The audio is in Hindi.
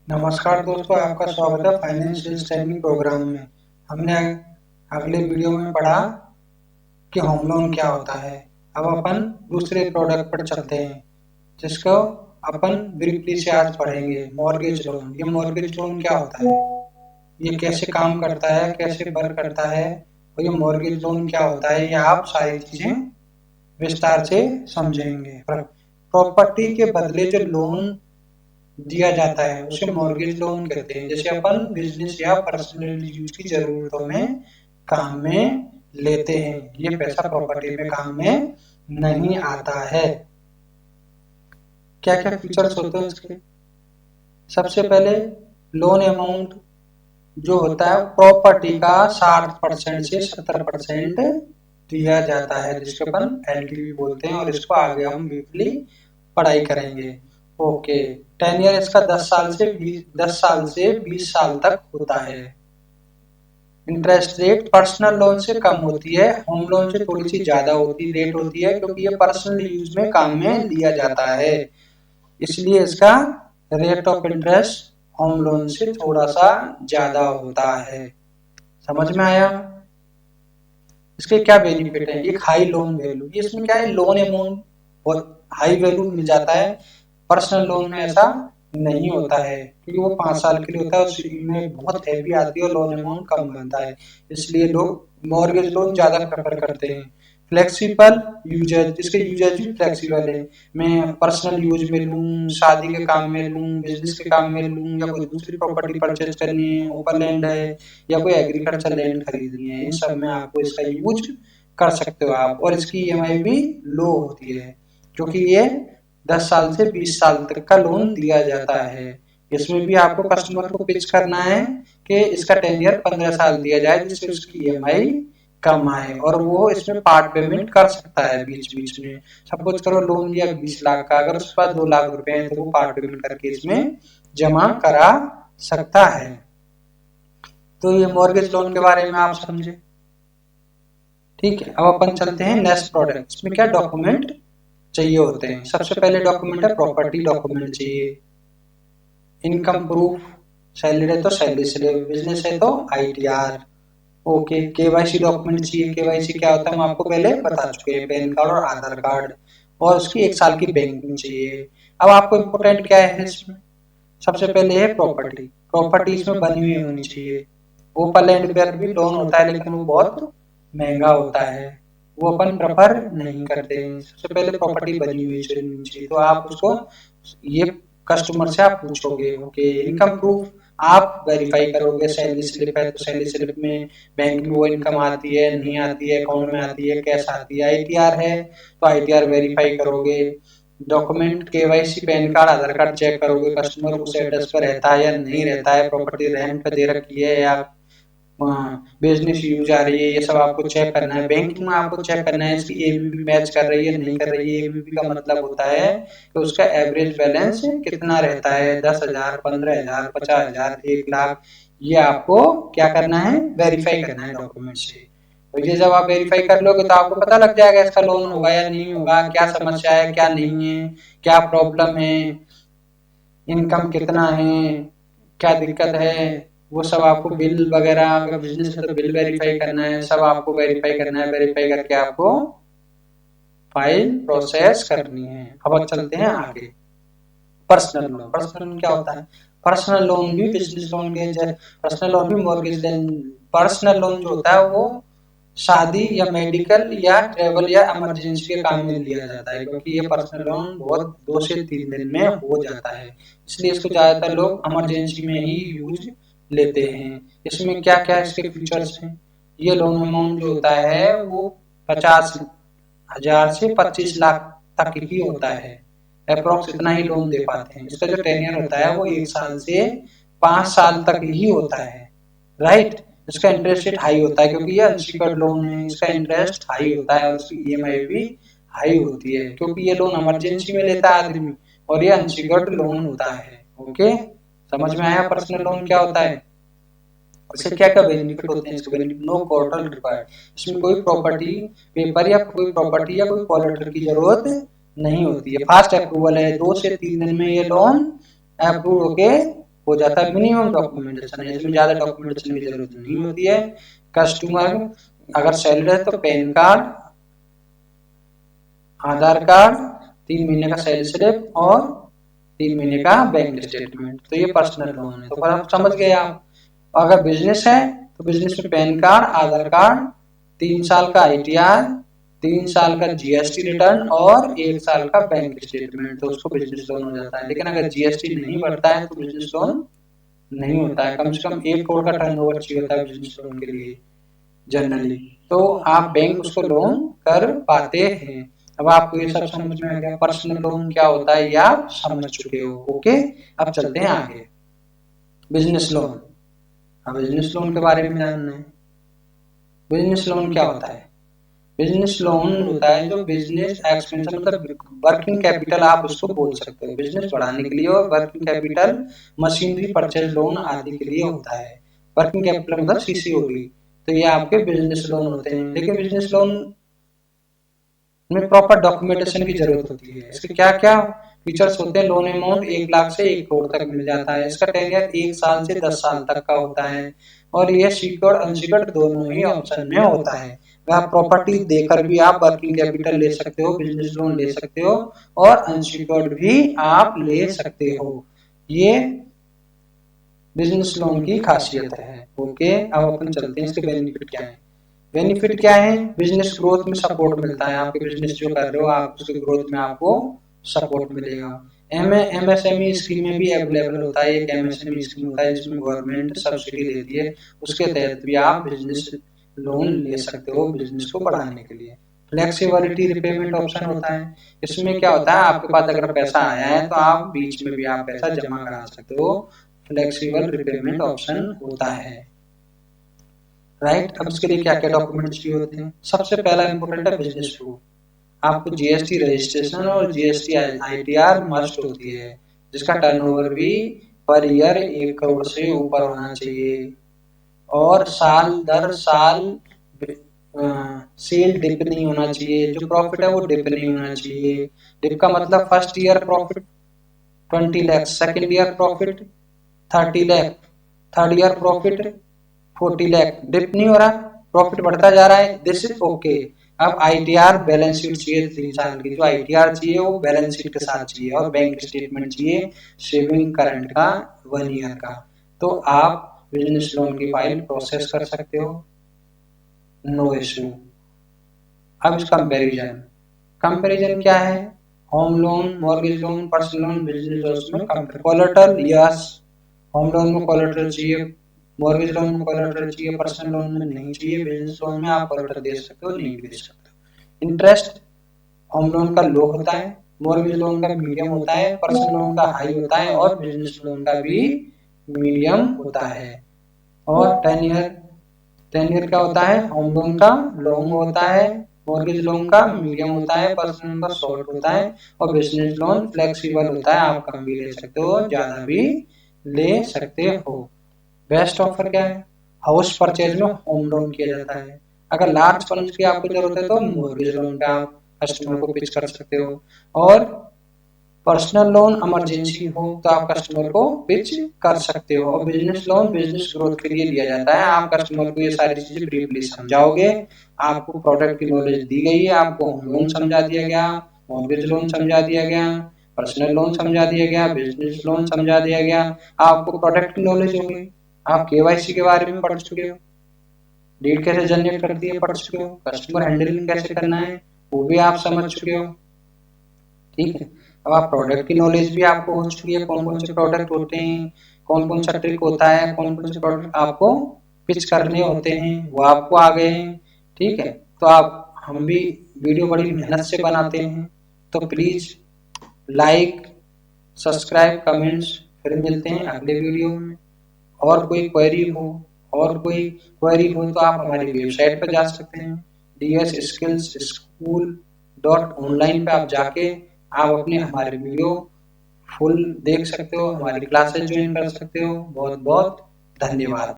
नमस्कार दोस्तों, आपका स्वागत है फाइनेंशियल ट्रेनिंग प्रोग्राम में। हमने अगले वीडियो में पढ़ा कि होम लोन क्या होता है। अब अपन दूसरे प्रोडक्ट पर चलते हैं, जिसको अपन ब्रीफली से आज पढ़ेंगे, मॉर्गेज लोन। ये मॉर्गेज लोन क्या होता है, ये कैसे काम करता है, कैसे वर्क करता है, और ये मॉर्गेज लोन क्या होता है, ये आप सारी चीजें विस्तार से समझेंगे। प्रॉपर्टी के बदले जो लोन दिया जाता है उसे मॉर्गेज लोन कहते हैं। जैसे अपन बिजनेस या पर्सनल यूज की जरूरतों में काम में लेते हैं, ये पैसा प्रॉपर्टी में काम में नहीं आता है। क्या क्या फीचर्स होते हैं इसके? सबसे पहले लोन अमाउंट जो होता है प्रॉपर्टी का 60% से 70% दिया जाता है, जिसको अपन एलटीवी बोलते हैं, और इसको आगे हम ब्रीफली पढ़ाई करेंगे। ओके, टेन्योर इसका 10 साल से 20 साल तक होता है। इंटरेस्ट रेट पर्सनल लोन से कम होती है, होम लोन से थोड़ी सी ज्यादा होती रेट होती है, क्योंकि ये पर्सनल यूज में काम में लिया जाता है, इसलिए इसका rate of interest home loan से थोड़ा सा ज्यादा होता है। समझ में आया? इसके क्या बेनिफिट है? एक हाई लोन वैल्यू, इसमें क्या है, लोन अमाउंट बहुत हाई वैल्यू मिल जाता है। पर्सनल लोन में ऐसा नहीं होता है, क्योंकि वो 5 साल के लिए होता है, उसमें बहुत हैवी आती है और लोन अमाउंट कम बनता है, इसलिए लोग मॉर्गेज लोन ज्यादा प्रेफर करते हैं। फ्लेक्सिबल यूजेज, इसके यूजेज भी फ्लेक्सिबल है। मैं पर्सनल यूज में लूँ, शादी के काम में लूँ, बिजनेस के काम में लूँ, या कोई दूसरी प्रॉपर्टी परचेज करनी है, ओपन लैंड है, या कोई एग्रीकल्चर लैंड खरीदनी है, इन सब में आपको इसका यूज कर सकते हो आप। और इसकी ईएमआई भी लो होती है, क्योंकि ये 10 साल से 20 साल तक का लोन दिया जाता है। इसमें भी आपको कस्टमर को पिच करना है कि इसका टेन्योर 15 साल दिया जाए, जिससे उसकी ईएमआई कम आए, और वो इसमें पार्ट पेमेंट कर सकता है बीच बीच में। सपोज करो लोन लिया 20 लाख का, अगर उसके पास 2 लाख रुपए हैं तो वो पार्ट पेमेंट करके इसमें जमा करा सकता है। तो ये मॉर्गेज लोन के बारे में आप समझे। ठीक है, अब अपन चलते हैं नेक्स्ट प्रोडक्ट। इसमें क्या डॉक्यूमेंट चाहिए होते हैं? सबसे पहले डॉक्यूमेंट है प्रॉपर्टी डॉक्यूमेंट चाहिए, इनकम प्रूफ, सैलरी है तो सैलरी स्लिप, बिजनेस है तो आईटीआर। ओके, केवाईसी डॉक्यूमेंट चाहिए। केवाईसी क्या होता है हम आपको पहले बता चुके हैं, पैन कार्ड और आधार कार्ड, और उसकी 1 साल की बैंकिंग चाहिए। अब आपको इम्पोर्टेंट क्या है इसमें? सबसे पहले है प्रॉपर्टी। प्रॉपर्टी इसमें बनी हुई होनी चाहिए। ओपन लैंड पर भी लोन होता है, लेकिन वो बहुत महंगा होता है, वो अपन प्रेफर नहीं करते हैं। सबसे पहले प्रॉपर्टी बनी हुई चाहिए, तो आप उसको ये कस्टमर से आप पूछोगे। ओके, इनकम प्रूफ आप वेरीफाई करोगे, सैलरी स्लिप है तो सैलरी स्लिप में बैंक में वो इनकम आती है नहीं आती है, अकाउंट में आती है कैश आती है। आईटीआर है तो आईटीआर वेरीफाई करोगे। डॉक्यूमेंट केवाईसी पैन कार्ड आधार कार्ड चेक करोगे, कस्टमर उस एड्रेस पर रहता है या नहीं रहता है, प्रॉपर्टी रेंट पे दे रखी है या बिजनेस यूज आ रही है, ये सब आपको चेक करना है। बैंकिंग में आपको चेक करना है इसकी एबीबी मैच कर रही है नहीं कर रही है। एबीबी का मतलब होता है कि उसका एवरेज बैलेंस कितना रहता है, 10,000, 15,000, 50,000, 1 लाख। ये आपको क्या करना है, वेरीफाई करना है डॉक्यूमेंट से। तो ये जब आप वेरीफाई कर लोगे तो आपको पता लग जाएगा इसका लोन होगा या नहीं होगा, क्या समस्या है क्या नहीं है, क्या प्रॉब्लम है, इनकम कितना है, क्या दिक्कत है। वो सब आपको बिल वगैरह, अगर बिजनेस है तो बिल वेरीफाई करना है, सब आपको वेरीफाई करना है। वेरीफाई करके आपको फाइल प्रोसेस करनी है। अब चलते हैं आगे। Personal loan. पर्सनल लोन क्या होता है? पर्सनल लोन भी बिजनेस लोन के, पर्सनल लोन भी मॉर्गेज लोन। पर्सनल लोन जो होता है वो शादी या मेडिकल या ट्रेवल या इमरजेंसी के काम में लिया जाता है, क्योंकि ये पर्सनल लोन बहुत 2 से 3 दिन में हो जाता है, इसलिए इसको ज्यादातर लोग इमरजेंसी में ही यूज लेते हैं। इसमें क्या क्या इसके फीचर्स हैं? ये लोन अमाउंट जो होता है वो 50,000 से 25 लाख तक ही होता है, अप्रोक्स इतना ही लोन दे पाते हैं। इसका जो टेन्योर होता है वो 1 साल से 5 साल तक ही होता है, राइट। इसका इंटरेस्ट रेट हाई होता है, क्योंकि ये अनसिक्योर्ड लोन है, इसका इंटरेस्ट हाई होता है और उसकी ईएमआई भी हाई होती है, क्योंकि ये लोन इमरजेंसी में लेता है आदमी, और ये अनसिक्योर्ड लोन होता है। ओके, समझ में आया पर्सनल लोन क्या होता है? इससे क्या क्या बेनिफिट होते हैं? इसके बेनिफिट, नो कोलेटरल रिक्वायर्ड, इसमें कोई प्रॉपर्टी पेपर या कोई प्रॉपर्टी या कोई कोलेटरल की जरूरत नहीं होती है। फास्ट अप्रूवल है, 2 से 3 दिन में ये लोन अप्रूव होके हो जाता है। मिनिमम डॉक्यूमेंटेशन है, इसमें ज्यादा डॉक्यूमेंटेशन की जरूरत नहीं होती है। कस्टमर अगर सैलरी है तो पैन कार्ड, आधार कार्ड, 3 महीने का सैलरी स्लिप और 3 महीने का बैंक स्टेटमेंट, तो ये पर्सनल लोन है। तो पर आप समझ गए आप। अगर बिजनेस है तो बिजनेस में पैन कार्ड, आधार कार्ड, 3 साल का ITR, 3 साल का GST रिटर्न और 1 साल का बैंक स्टेटमेंट, तो उसको बिजनेस लोन हो जाता है। लेकिन अगर GST नहीं भरता है तो बिजनेस लोन नहीं होता है। कम से कम 1 करोड़ का टर्नओवर चाहिए होता है बिजनेस लोन के लिए जनरली, तो आप बैंक उसको लोन कर पाते हैं। अब आपको ये सब समझ में आ गया पर्सनल लोन क्या होता है, ये आप समझ चुके हो। ओके, अब चलते हैं आगे। बिजनेस लोन, अब बिजनेस लोन के बारे में जानना है। बिजनेस लोन क्या होता है? बिजनेस लोन होता है जो बिजनेस एक्सपेंशन, मतलब वर्किंग कैपिटल आप उसको बोल सकते हो, बिजनेस बढ़ाने के लिए, और working capital machinery purchase loan आदि के लिए होता है। वर्किंग कैपिटल मतलब CCOD, तो ये आपके बिजनेस लोन होते हैं। लेकिन बिजनेस लोन में प्रॉपर डॉक्यूमेंटेशन की जरूरत होती है। इसके क्या क्या फीचर्स होते हैं? लोन अमाउंट 1 लाख से 1 करोड़ तक मिल जाता है। इसका टेन्योर 1 साल से 10 साल तक का होता है, और यह सिक्योर्ड अनसिक्योर्ड दोनों ही ऑप्शन में होता है। आप प्रॉपर्टी देकर भी आप वर्किंग कैपिटल ले सकते हो, बिजनेस लोन ले सकते हो, और अनसिक्योर्ड भी आप ले सकते हो। ये बिजनेस लोन की खासियत है। ओके, अब अपन चलते हैं इसके बेनिफिट क्या है। बेनिफिट क्या है? बिजनेस ग्रोथ में सपोर्ट मिलता है। आपके बिजनेस जो कर रहे हो आप उसके ग्रोथ में आपको सपोर्ट मिलेगा। MSME स्कीम में भी अवेलेबल होता है। एक MSME स्कीम होता है जिसमें गवर्नमेंट सब्सिडी देती है, उसके तहत भी आप बिजनेस लोन ले सकते हो बिजनेस को बढ़ाने के लिए। फ्लेक्सिबिलिटी रिपेमेंट ऑप्शन होता है। इसमें क्या होता है, आपके पास अगर पैसा आया है तो आप बीच में भी आप पैसा जमा करा सकते हो। फ्लेक्सिबल रिपेमेंट ऑप्शन होता है, राइट। अब इसके लिए क्या क्या डॉक्यूमेंट चाहिए होते हैं? सबसे पहला इंपॉर्टेंट है बिजनेस प्रूफ। आपको GST रजिस्ट्रेशन और GST ITR मस्ट होती है, जिसका टर्नओवर भी पर ईयर 1 करोड़ से ऊपर होना चाहिए, और साल दर साल सेल डिप नहीं होना चाहिए। जो प्रॉफिट है वो डिप नहीं होना चाहिए। डिप का मतलब first year profit 20 lakh, second year profit 30 lakh, third year profit 40 lakh. Dip नहीं हो रहा, प्रॉफिट बढ़ता जा रहा है, दिस इज ओके। अब ITR बैलेंस शीट चाहिए 3 साल की। जो ITR चाहिए वो बैलेंस शीट के साथ चाहिए, और बैंक स्टेटमेंट चाहिए सेविंग करंट का 1 ईयर का। तो आप बिजनेस लोन की फाइल प्रोसेस कर सकते हो, नो इश्यू। अब इस कंपैरिजन क्या है? Home loan, mortgage loan, personal loan, business loan में कोलेटरल, यस, होम लोन में कोलेटरल चाहिए, मॉर्गेज लोन में कोलेटरल चाहिए, पर्सनल लोन में नहीं चाहिए। बिजनेस लोन में आप कोलेटरल दे सकते हो, नहीं भी दे सकते हो। इंटरेस्ट होम लोन का लो होता है, मॉर्गेज लोन का मीडियम होता है, पर्सनल लोन का हाई होता है, और बिजनेस लोन का भी मीडियम होता है। और 10 ईयर क्या होता है? होम लोन का लॉन्ग होता है, मॉर्गेज लोन का मीडियम होता है, पर्सनल लोन का शॉर्ट होता है, और बिजनेस लोन फ्लेक्सिबल होता है। आप कम भी ले सकते हो, ज्यादा भी ले सकते हो। बेस्ट ऑफर क्या है? हाउस परचेज में होम लोन किया जाता है। अगर लार्ज फंड्स की आपको जरूरत है तो मॉर्गेज लोन पे आप कस्टमर को पिच कर सकते हो, और पर्सनल लोन इमरजेंसी हो तो आप कस्टमर को पिच कर सकते हो। और बिजनेस लोन बिजनेस ग्रोथ के लिए दिया जाता है। आप कस्टमर को ये सारी चीजें ब्रीफली समझाओगे, आपको प्रोडक्ट की नॉलेज दी गई है, आपको होम लोन समझा दिया गया, मॉर्गेज लोन समझा दिया गया, पर्सनल लोन समझा दिया गया, बिजनेस लोन समझा दिया गया, आपको प्रोडक्ट की नॉलेज हो गई, आप KYC के बारे में पढ़ चुके हो, लीड कैसे जनरेट करती है पढ़ चुके हो, कस्टमर हैंडलिंग कैसे करना है वो भी आप समझ चुके हो, ठीक है। अब आप प्रोडक्ट की नॉलेज भी आपको हो चुकी है, कौन कौन से प्रोडक्ट होते हैं, कौन कौन सा ट्रिक होता है, कौन कौन से प्रोडक्ट आपको पिच करने होते हैं वो आपको आ गए हैं, ठीक है। तो आप हम भी वीडियो बड़ी मेहनत से बनाते हैं, तो प्लीज लाइक, सब्सक्राइब, कमेंट्स। फिर मिलते हैं अगले वीडियो में। और कोई क्वेरी हो तो आप हमारी वेबसाइट पर जा सकते हैं, dsskillsschool.online पे आप जाके आप अपने हमारे वीडियो फुल देख सकते हो, हमारी क्लासेस ज्वाइन कर सकते हो। बहुत बहुत धन्यवाद।